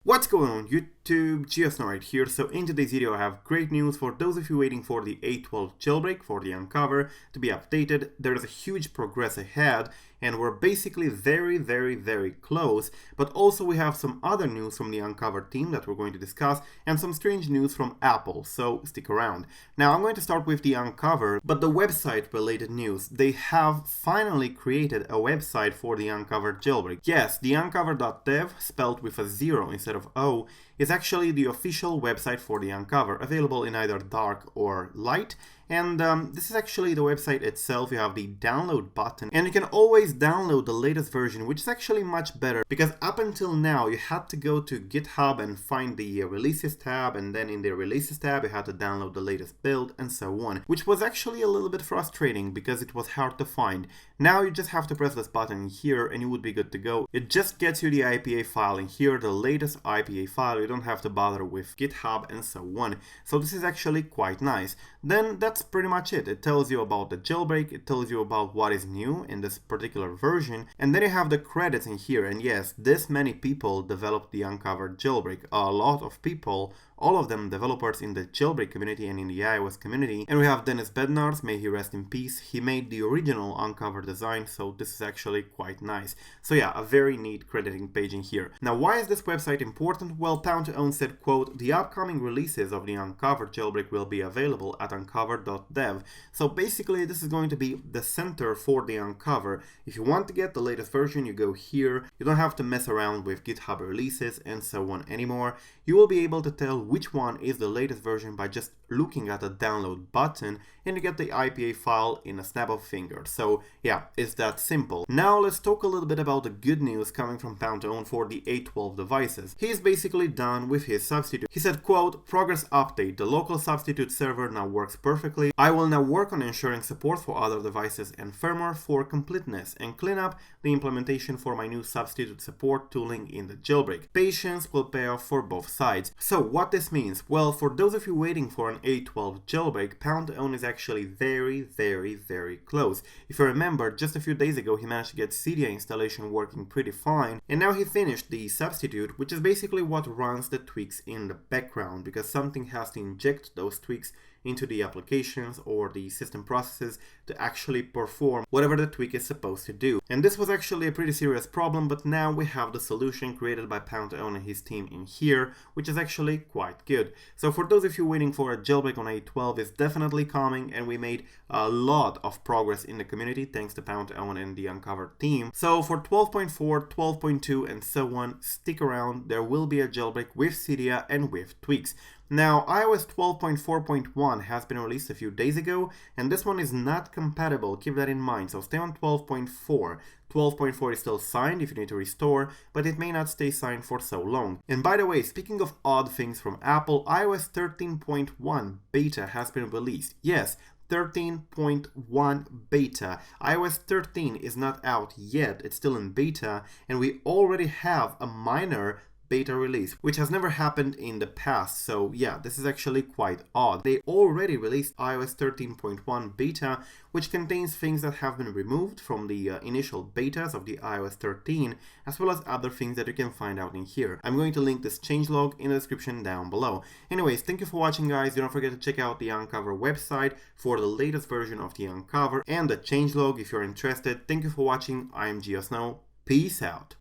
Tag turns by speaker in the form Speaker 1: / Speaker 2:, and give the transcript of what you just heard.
Speaker 1: What's going on YouTube, GeoSnow right here. So in today's video I have great news for those of you waiting for the A12 jailbreak for the Unc0ver to be updated. There's a huge progress ahead and we're basically very close, but also we have some other news from the Unc0ver team that we're going to discuss and some strange news from Apple, so stick around. Now I'm going to start with the Unc0ver, but the website related news. They have finally created a website for the Unc0ver jailbreak. Yes, the Unc0ver.dev, spelled with a 0 instead of O, is actually the official website for the Unc0ver, available in either dark or light. And this is actually the website itself. You have the download button and you can always download the latest version, which is actually much better because up until now you had to go to GitHub and find the releases tab, and then in the releases tab you had to download the latest build and so on, which was actually a little bit frustrating because it was hard to find. Now you just have to press this button here and you would be good to go. It just gets you the IPA file in here, the latest IPA file. You don't have to bother with GitHub and so on. So this is actually quite nice. Then that's pretty much it. It tells you about the jailbreak, it tells you about what is new in this particular version, and then you have the credits in here. And yes, this many people developed the Unc0ver jailbreak. A lot of people, all of them developers in the jailbreak community and in the iOS community. And we have Dennis Bednarz, may he rest in peace. He made the original Unc0ver design, so this is actually quite nice. So yeah, a very neat crediting page in here. Now, why is this website important? Well, Pound2Own said, quote, "The upcoming releases of the Unc0ver jailbreak will be available at Unc0ver.dev." So basically, this is going to be the center for the Unc0ver. If you want to get the latest version, you go here. You don't have to mess around with GitHub releases and so on anymore. You will be able to tell which one is the latest version by just looking at the download button, and you get the IPA file in a snap of a finger. So yeah, it's that simple. Now let's talk a little bit about the good news coming from Pound2Own for the A12 devices. He's basically done with his substitute. He said, quote, "Progress update. The local substitute server now works perfectly. I will now work on ensuring support for other devices and firmware for completeness and clean up the implementation for my new substitute support tooling in the jailbreak. Patience will pay off for both sides." So what this means? Well, for those of you waiting for an A12 jailbreak, Pound2Own is actually very close. If you remember, just a few days ago he managed to get Cydia installation working pretty fine, and now he finished the substitute, which is basically what runs the tweaks in the background, because something has to inject those tweaks into the applications or the system processes to actually perform whatever the tweak is supposed to do. And this was actually a pretty serious problem, but now we have the solution created by Pound2Own and his team in here, which is actually quite good. So for those of you waiting for a jailbreak on A12, it's definitely coming, and we made a lot of progress in the community thanks to Pound2Own and the Unc0ver team. So for 12.4, 12.2 and so on, stick around. There will be a jailbreak with Cydia and with tweaks. Now, iOS 12.4.1 has been released a few days ago, and this one is not compatible, keep that in mind, so stay on 12.4. 12.4 is still signed if you need to restore, but it may not stay signed for so long. And by the way, speaking of odd things from Apple, iOS 13.1 beta has been released. Yes, 13.1 beta. iOS 13 is not out yet, it's still in beta, and we already have a minor beta release, which has never happened in the past. So yeah, this is actually quite odd. They already released iOS 13.1 beta, which contains things that have been removed from the initial betas of the iOS 13, as well as other things that you can find out in here. I'm going to link this changelog in the description down below. Anyways, thank you for watching, guys. Don't forget to check out the Unc0ver website for the latest version of the Unc0ver and the changelog if you're interested. Thank you for watching. I'm GeoSnow. Peace out.